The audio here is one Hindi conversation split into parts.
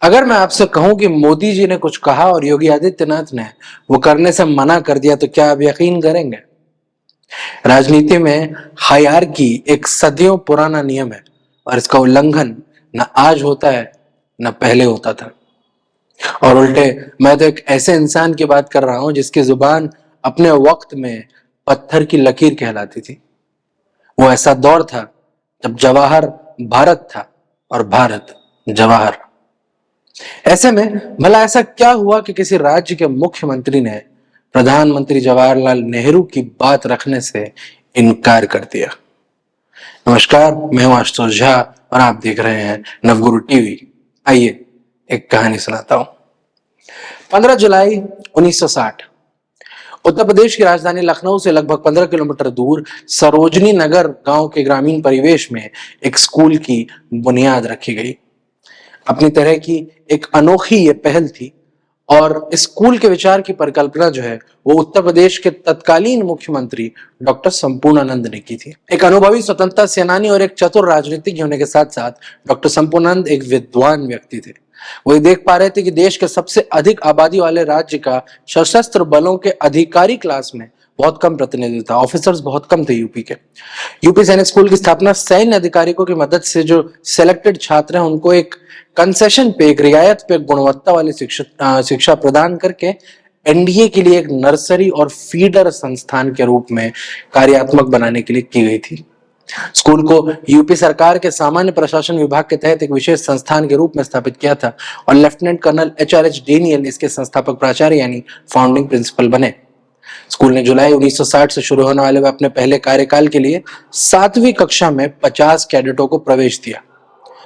अगर मैं आपसे कहूं कि मोदी जी ने कुछ कहा और योगी आदित्यनाथ ने वो करने से मना कर दिया तो क्या आप यकीन करेंगे? राजनीति में हायरार्की एक सदियों पुराना नियम है और इसका उल्लंघन न आज होता है न पहले होता था। और उल्टे मैं तो एक ऐसे इंसान की बात कर रहा हूं जिसकी जुबान अपने वक्त में पत्थर की लकीर कहलाती थी। वो ऐसा दौर था जब जवाहर भारत था और भारत जवाहर। ऐसे में भला ऐसा क्या हुआ कि किसी राज्य के मुख्यमंत्री ने प्रधानमंत्री जवाहरलाल नेहरू की बात रखने से इनकार कर दिया? नमस्कार, मैं हूं आशुतोष झा और आप देख रहे हैं नवगुरु टीवी। आइए एक कहानी सुनाता हूं। 15 जुलाई 1960 उत्तर प्रदेश की राजधानी लखनऊ से लगभग 15 किलोमीटर दूर सरोजनी नगर गांव के ग्रामीण परिवेश में एक स्कूल की बुनियाद रखी गई। अपनी तरह की एक अनोखी ये पहल थी और स्कूल के विचार की परिकल्पना जो है वो उत्तर प्रदेश के तत्कालीन मुख्यमंत्री डॉक्टर संपूर्णानंद ने की थी। एक अनुभवी स्वतंत्रता सेनानी और एक चतुर राजनीतिज्ञ होने के साथ साथ डॉक्टर संपूर्णानंद एक विद्वान व्यक्ति थे। वो देख पा रहे थे कि देश के सबसे अधिक आबादी वाले राज्य का सशस्त्र बलों के अधिकारी क्लास में बहुत कम प्रतिनिधित्व था, ऑफिसर्स बहुत कम थे यूपी के। यूपी सैनिक स्कूल की स्थापना सैन्य अधिकारियों की मदद से जो सिलेक्टेड छात्र हैं उनको एक कंसेशन पे, एक रियायत पे गुणवत्ता वाली शिक्षा प्रदान करके एनडीए के लिए एक नर्सरी और फीडर संस्थान के रूप में कार्यात्मक बनाने के लिए की गई थी। स्कूल को यूपी सरकार के सामान्य प्रशासन विभाग के तहत एक विशेष संस्थान के रूप में स्थापित किया था और लेफ्टिनेंट कर्नल एचआरएच डेनियल इसके संस्थापक प्राचार्य यानी फाउंडिंग प्रिंसिपल बने। स्कूल ने जुलाई 1960 से शुरू होने वाले अपने पहले कार्यकाल के लिए 7वीं कक्षा में 50 कैडेटों को प्रवेश दिया।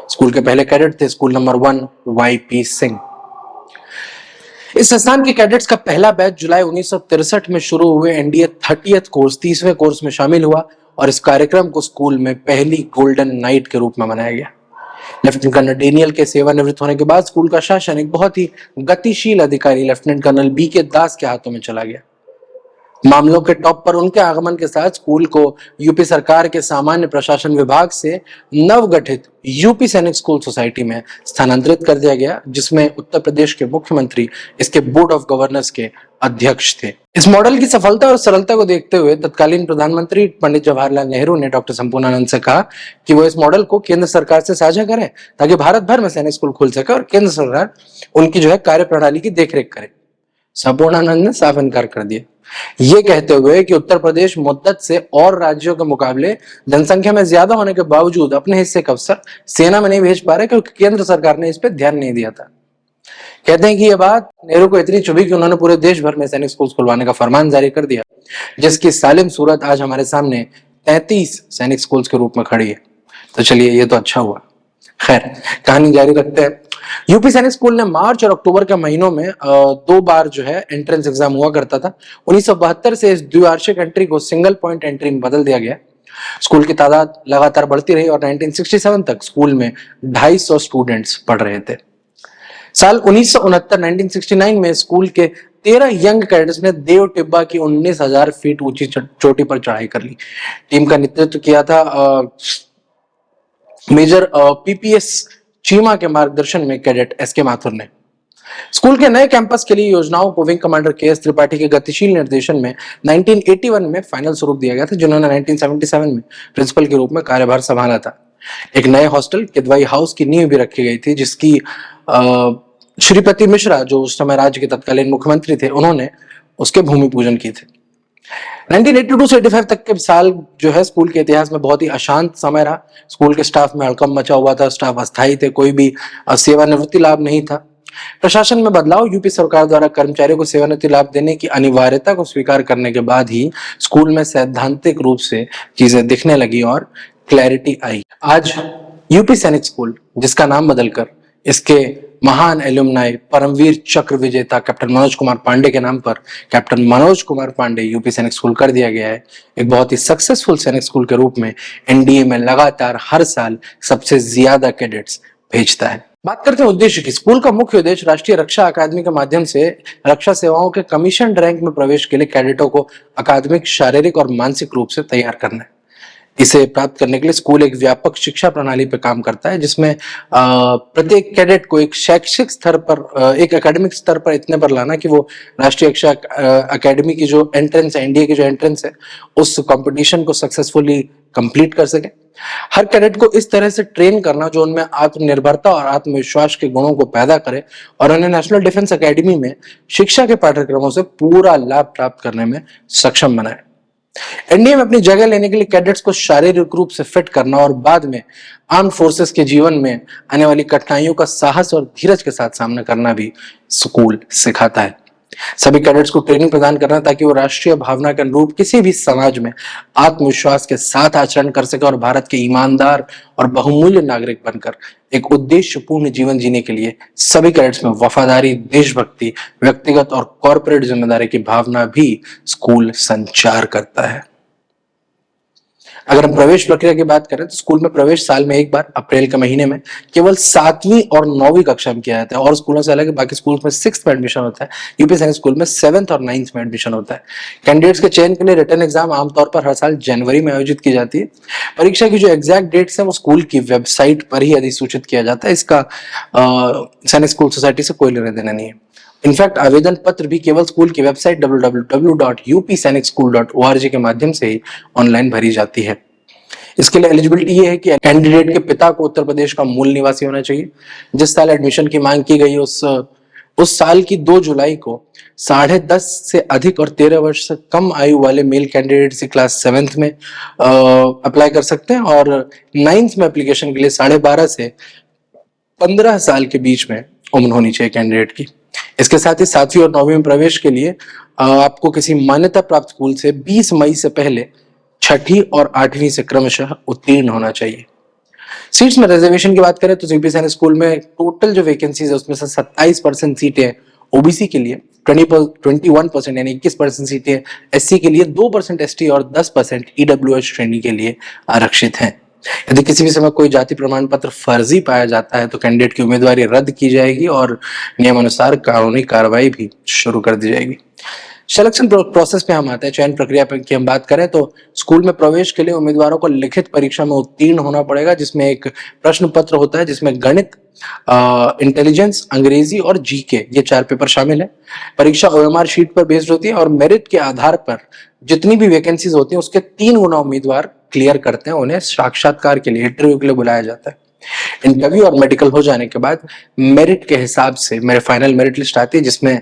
स्कूल के पहले कैडेट थे स्कूल नंबर 1 वाईपी सिंह। इस संस्थान के कैडेट्स का पहला बैच जुलाई 1963 में शुरू हुए एनडीए 30th कोर्स 30वें कोर्स में शामिल हुआ और इस कार्यक्रम को स्कूल में पहली गोल्डन नाइट के रूप में मनाया गया। लेफ्टिनेंट कर्नल डेनियल के सेवानिवृत्त होने के बाद स्कूल का शासन एक बहुत ही गतिशील अधिकारी लेफ्टिनेंट कर्नल बी के दास के हाथों में चला गया। मामलों के टॉप पर उनके आगमन के साथ स्कूल को यूपी सरकार के सामान्य प्रशासन विभाग से नवगठित यूपी सैनिक स्कूल सोसाइटी में स्थानांतरित कर दिया गया, जिसमें उत्तर प्रदेश के मुख्यमंत्री इसके बोर्ड ऑफ गवर्नर्स के अध्यक्ष थे। इस मॉडल की सफलता और सरलता को देखते हुए तत्कालीन प्रधानमंत्री पंडित जवाहरलाल नेहरू ने डॉक्टर संपूर्णानंद से कहा कि वो इस मॉडल को केंद्र सरकार से साझा करें ताकि भारत भर में सैनिक स्कूल खुल सके और केंद्र सरकार उनकी जो है कार्य प्रणाली की देखरेख करे। संपूर्णानंद ने साफ इनकार कर दिया, ये कहते हुए कि उत्तर प्रदेश मुद्दत से और राज्यों के मुकाबले जनसंख्या में ज्यादा होने के बावजूद अपने हिस्से का अफसर सेना में नहीं भेज पा रहे क्योंकि केंद्र सरकार ने इस पर ध्यान नहीं दिया था। कहते हैं कि यह बात नेहरू को इतनी चुभी कि उन्होंने पूरे देश भर में सैनिक स्कूल खुलवाने का फरमान जारी कर दिया, जिसकी सालिम सूरत आज हमारे सामने 33 सैनिक स्कूल के रूप में खड़ी है। तो चलिए, ये तो अच्छा हुआ। खैर, कहानी जारी रखते हैं। यूपी सैनिक स्कूल ने मार्च और अक्टूबर के महीनों में 2 बार जो है एंट्रेंस एग्जाम हुआ करता था। 1972 से इस द्विवार्षिक एंट्री को सिंगल पॉइंट एंट्री में बदल दिया गया। स्कूल की तादाद लगातार बढ़ती रही और 1967 तक स्कूल में 250 स्टूडेंट्स पढ़ रहे थे। साल 1969 में स्कूल के 13 यंग कैडेट्स ने देव टिब्बा की 19,000 फीट ऊंची चोटी पर चढ़ाई कर ली। टीम का नेतृत्व किया था मेजर पीपीएस चीमा के मार्गदर्शन में कैडेट एसके माथुर ने। स्कूल के नए कैंपस के लिए योजनाओं को विंग कमांडर केएस त्रिपाठी के गतिशील निर्देशन में 1981 में फाइनल स्वरूप दिया गया था, जिन्होंने 1977 में प्रिंसिपल के रूप में कार्यभार संभाला था। एक नए हॉस्टल किदवाई हाउस की नींव भी रखी गई थी, जिसकी श्रीपति मिश्रा जो उस समय राज्य के तत्कालीन मुख्यमंत्री थे, उन्होंने उसके भूमि पूजन की थे। 1982 से 85 तक के साल जो है स्कूल के इतिहास में बहुत ही अशांत समय रहा। स्कूल के स्टाफ में हड़कंप मचा हुआ था, स्टाफ अस्थायी थे, कोई भी सेवानिवृत्ति लाभ नहीं था। प्रशासन में बदलाव, यूपी सरकार द्वारा कर्मचारियों को सेवानिवृत्ति लाभ देने की अनिवार्यता को स्वीकार करने के बाद ही स्कूल में सैद्धांतिक रूप से चीजें दिखने लगी और क्लैरिटी आई। आज यूपी सैनिक स्कूल, जिसका नाम बदलकर इसके महान एल्यूमनाई परमवीर चक्र विजेता कैप्टन मनोज कुमार पांडे के नाम पर कैप्टन मनोज कुमार पांडे यूपी सैनिक स्कूल कर दिया गया है, एक बहुत ही सक्सेसफुल सैनिक स्कूल के रूप में एनडीए में लगातार हर साल सबसे ज्यादा कैडेट्स भेजता है। बात करते हैं उद्देश्य की। स्कूल का मुख्य उद्देश्य राष्ट्रीय रक्षा अकादमी के माध्यम से रक्षा सेवाओं के कमीशन रैंक में प्रवेश के लिए कैडेटों को अकादमिक, शारीरिक और मानसिक रूप से तैयार करना है। इसे प्राप्त करने के लिए स्कूल एक व्यापक शिक्षा प्रणाली पर काम करता है, जिसमें प्रत्येक कैडेट को एक शैक्षिक स्तर पर, एक एकेडमिक स्तर पर इतने पर लाना कि वो राष्ट्रीय शिक्षा अकेडमी की जो एंट्रेंस है, एनडीए की जो एंट्रेंस है, उस कंपटीशन को सक्सेसफुली कंप्लीट कर सके। हर कैडेट को इस तरह से ट्रेन करना जो उनमें आत्मनिर्भरता और आत्मविश्वास के गुणों को पैदा करे और उन्हें नेशनल डिफेंस एकेडमी में शिक्षा के पाठ्यक्रमों से पूरा लाभ प्राप्त करने में सक्षम बनाए। एनडीए में अपनी जगह लेने के लिए कैडेट्स को शारीरिक रूप से फिट करना और बाद में आर्म फोर्सेस के जीवन में आने वाली कठिनाइयों का साहस और धीरज के साथ सामना करना भी स्कूल सिखाता है। सभी कैडेट्स को ट्रेनिंग प्रदान करना ताकि वो राष्ट्रीय भावना के अनुरूप किसी भी समाज में आत्मविश्वास के साथ आचरण कर सके और भारत के ईमानदार और बहुमूल्य नागरिक बनकर एक उद्देश्यपूर्ण जीवन जीने के लिए सभी कैडेट्स में वफादारी, देशभक्ति, व्यक्तिगत और कॉर्पोरेट जिम्मेदारी की भावना भी स्कूल संचार करता है। अगर हम प्रवेश प्रक्रिया की बात करें तो स्कूल में प्रवेश साल में एक बार अप्रैल के महीने में केवल 7वीं और 9वीं कक्षा में किया जाता है और स्कूलों से अलग बाकी स्कूल्स में 6th में एडमिशन होता है। यूपी सैनिक स्कूल में 7th और 9th में एडमिशन होता है। कैंडिडेट्स के चयन के लिए रिटन एग्जाम आमतौर पर हर साल जनवरी में आयोजित की जाती है। परीक्षा की जो एग्जैक्ट डेट्स है वो स्कूल की वेबसाइट पर ही अधिसूचित किया जाता है। इसका सैनिक स्कूल सोसाइटी से कोई लेना देना नहीं है। इनफैक्ट आवेदन पत्र भी केवल स्कूल की वेबसाइट www.upsainicSchool.org के माध्यम से ही ऑनलाइन भरी जाती है। इसके लिए एलिजिबिलिटी ये है कि कैंडिडेट के पिता को उत्तर प्रदेश का मूल निवासी होना चाहिए। जिस साल एडमिशन की मांग की गई उस साल की 2 जुलाई को 10.5 से अधिक और 13 वर्ष से कम आयु वाले मेल कैंडिडेट से क्लास 7th में अप्लाई कर सकते हैं और 9th में एप्लीकेशन के लिए 12.5 से 15 साल के बीच में उम्र होनी चाहिए कैंडिडेट की। इसके साथ ही 7वीं और 9वीं में प्रवेश के लिए आपको किसी मान्यता प्राप्त स्कूल से 20 मई से पहले 6ठी और 8वीं से क्रमशः उत्तीर्ण होना चाहिए। सीट्स में रिजर्वेशन की बात करें तो यूपी सैनिक स्कूल में टोटल जो वैकेंसीज है उसमें से 27% सीटें ओबीसी के लिए, 21% यानी 21% सीटें एससी के लिए, 2% एसटी और 10% ईडब्ल्यूएस श्रेणी के लिए आरक्षित हैं। यदि किसी भी समय कोई जाति प्रमाण पत्र फर्जी पाया जाता है तो कैंडिडेट की उम्मीदवारी रद्द की जाएगी और नियमानुसार कानूनी कार्रवाई भी शुरू कर दी जाएगी। सिलेक्शन प्रोसेस पे हम आते हैं। चयन प्रक्रिया पे की हम बात करें तो स्कूल में प्रवेश के लिए उम्मीदवारों को लिखित परीक्षा में उत्तीर्ण होना पड़ेगा, जिसमें एक प्रश्न पत्र होता है जिसमें गणित, इंटेलिजेंस, अंग्रेजी और जीके ये 4 पेपर शामिल है। परीक्षा ओएमआर शीट पर बेस्ड होती है और मेरिट के आधार पर जितनी भी वैकेंसीज होती हैं उसके 3 गुना उम्मीदवार क्लियर करते हैं, उन्हें साक्षात्कार के लिए, इंटरव्यू के लिए बुलाया जाता है। इंटरव्यू और मेडिकल हो जाने के बाद मेरिट के हिसाब से मेरे फाइनल मेरिट लिस्ट आती है जिसमें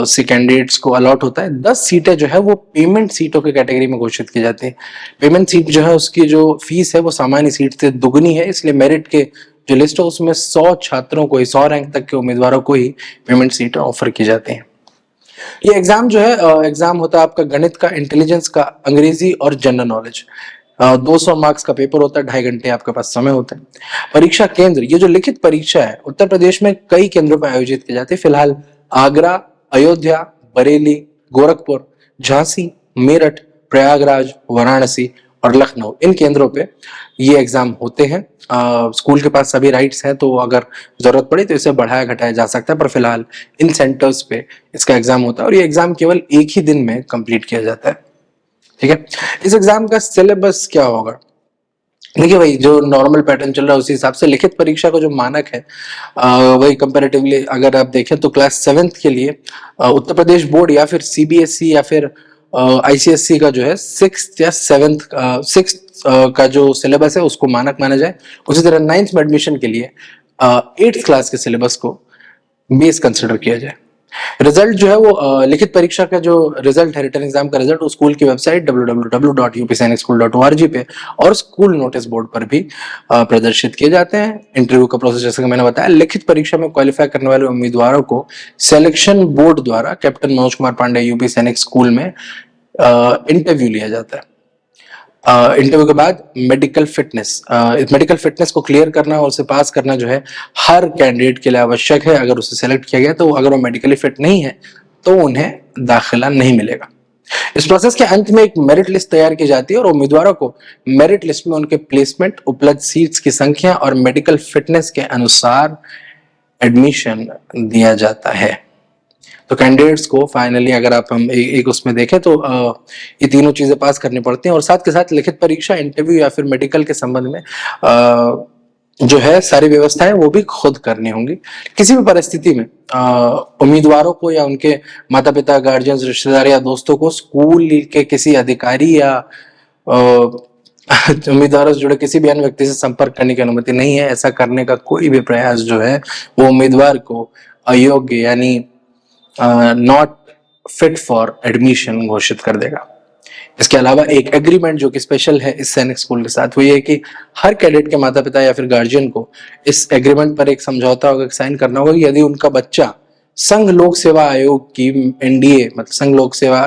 सी कैंडिडेट्स को अलॉट होता है। 10 सीटें जो है वो पेमेंट सीटों की कैटेगरी में घोषित की जाती है। पेमेंट सीट जो है उसकी जो फीस है वो सामान्य सीट से दुगनी है, इसलिए मेरिट के जो लिस्ट है उसमें 100 छात्रों को ही, 100 रैंक तक के उम्मीदवारों को ही पेमेंट सीट ऑफर की जाती है। ये एग्जाम जो है एग्जाम होता है आपका गणित का, इंटेलिजेंस का, अंग्रेजी और जनरल नॉलेज। 200 मार्क्स का पेपर होता है, 2.5 घंटे आपके पास समय होता है। परीक्षा केंद्र, ये जो लिखित परीक्षा है उत्तर प्रदेश में कई केंद्रों पर आयोजित की जाती है। फिलहाल आगरा, अयोध्या, बरेली, गोरखपुर, झांसी, मेरठ, प्रयागराज, वाराणसी और लखनऊ, इन केंद्रों पे ये एग्जाम होते हैं। स्कूल के पास सभी राइट्स हैं तो अगर जरूरत पड़े तो इसे बढ़ाया घटाया जा सकता है, पर फिलहाल इन सेंटर्स पे इसका एग्जाम होता है और ये एग्जाम केवल एक ही दिन में कंप्लीट किया जाता है। ठीक है, इस एग्जाम का सिलेबस क्या होगा? देखिए भाई, जो नॉर्मल पैटर्न चल रहा है उसी हिसाब से लिखित परीक्षा का जो मानक है वही कंपैरेटिवली अगर आप देखें तो क्लास 7th के लिए उत्तर प्रदेश बोर्ड या फिर सीबीएसई या फिर आईसीएसई का जो है 6th या 7th का जो सिलेबस है उसको मानक माना जाए। उसी तरह 9th में एडमिशन के लिए 8th क्लास के सिलेबस को बेस कंसिडर किया जाए। रिजल्ट जो है वो लिखित परीक्षा का जो रिजल्ट है, रिटन एग्जाम का रिजल्ट, वो स्कूल की वेबसाइट www.upsainicSchool.org पे और स्कूल नोटिस बोर्ड पर भी प्रदर्शित किए जाते हैं। इंटरव्यू का प्रोसेस जैसे कि मैंने बताया, लिखित परीक्षा में क्वालिफाई करने वाले उम्मीदवारों को सिलेक्शन बोर्ड द्वारा कैप्टन मनोज कुमार पांडे यूपी सैनिक स्कूल में इंटरव्यू लिया जाता है। इंटरव्यू के बाद मेडिकल फिटनेस को क्लियर करना और उसे पास करना जो है हर कैंडिडेट के लिए आवश्यक है। अगर उसे सेलेक्ट किया गया तो अगर वो मेडिकली फिट नहीं है तो उन्हें दाखिला नहीं मिलेगा। इस प्रोसेस के अंत में एक मेरिट लिस्ट तैयार की जाती है और उम्मीदवारों को मेरिट लिस्ट में उनके प्लेसमेंट, उपलब्ध सीट्स की संख्या और मेडिकल फिटनेस के अनुसार एडमिशन दिया जाता है। तो कैंडिडेट्स को फाइनली अगर आप हम एक उसमें देखें तो ये तीनों चीजें पास करनी पड़ती हैं और साथ के साथ लिखित परीक्षा, इंटरव्यू या फिर मेडिकल के संबंध में जो है सारी व्यवस्थाएं वो भी खुद करनी होंगी। किसी भी परिस्थिति में उम्मीदवारों को या उनके माता पिता, गार्जियंस, रिश्तेदार या दोस्तों को स्कूल के किसी अधिकारी या उम्मीदवारों से जुड़े किसी भी अन्य व्यक्ति से संपर्क करने की अनुमति नहीं है। ऐसा करने का कोई भी प्रयास जो है वो उम्मीदवार को अयोग्य यानी नॉट फिट फॉर एडमिशन घोषित कर देगा। इसके अलावा एक एग्रीमेंट जो कि स्पेशल है इस सैनिक स्कूल के साथ वो ये है कि हर कैडेट के माता पिता या फिर गार्जियन को इस एग्रीमेंट पर एक समझौता होगा, साइन करना होगा कि यदि उनका बच्चा संघ लोक सेवा आयोग की एनडीए मतलब संघ लोक सेवा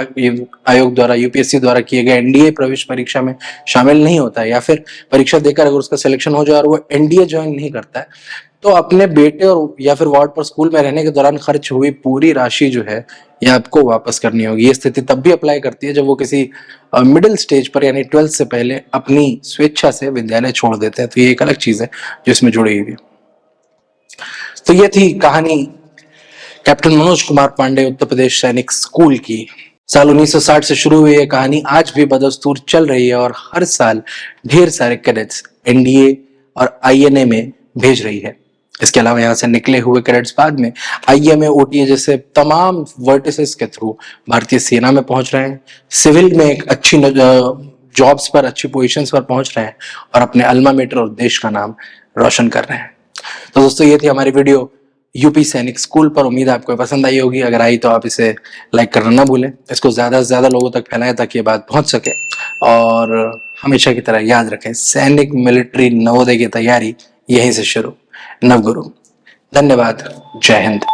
आयोग द्वारा यूपीएससी द्वारा किए गए एनडीए प्रवेश परीक्षा में शामिल नहीं होता है या फिर परीक्षा देकर अगर उसका सिलेक्शन हो जाए और वो एनडीए ज्वाइन नहीं करता है तो अपने बेटे और या फिर वार्ड पर स्कूल में रहने के दौरान खर्च हुई पूरी राशि जो है ये आपको वापस करनी होगी। ये स्थिति तब भी अप्लाई करती है जब वो किसी मिडिल स्टेज पर यानी 12th से पहले अपनी स्वेच्छा से विद्यालय छोड़ देते हैं। तो ये एक अलग चीज है जो इसमें जुड़ी हुई है। तो ये थी कहानी कैप्टन मनोज कुमार पांडे उत्तर प्रदेश सैनिक स्कूल की। साल 1960 से शुरू हुई ये कहानी आज भी बदस्तूर चल रही है और हर साल ढेर सारे कैडेट्स एनडीए और आईएनए में भेज रही है। इसके अलावा यहाँ से निकले हुए कैडेट्स बाद में आईएमए, ओटीए जैसे तमाम वर्टिसेस के थ्रू भारतीय सेना में पहुंच रहे हैं, सिविल में एक अच्छी जॉब्स पर, अच्छी पोजीशंस पर पहुंच रहे हैं और अपने अल्मा मेटर और देश का नाम रोशन कर रहे हैं। तो दोस्तों ये थी हमारी वीडियो यूपी सैनिक स्कूल पर। उम्मीद है आपको पसंद आई होगी। अगर आई तो आप इसे लाइक करना ना भूलें, इसको ज्यादा से ज्यादा लोगों तक फैलाएं ताकि ये बात पहुंच सके। और हमेशा की तरह याद रखें, सैनिक, मिलिट्री, नवोदय की तैयारी यहीं से शुरू। नवगुरु। धन्यवाद। जय हिंद।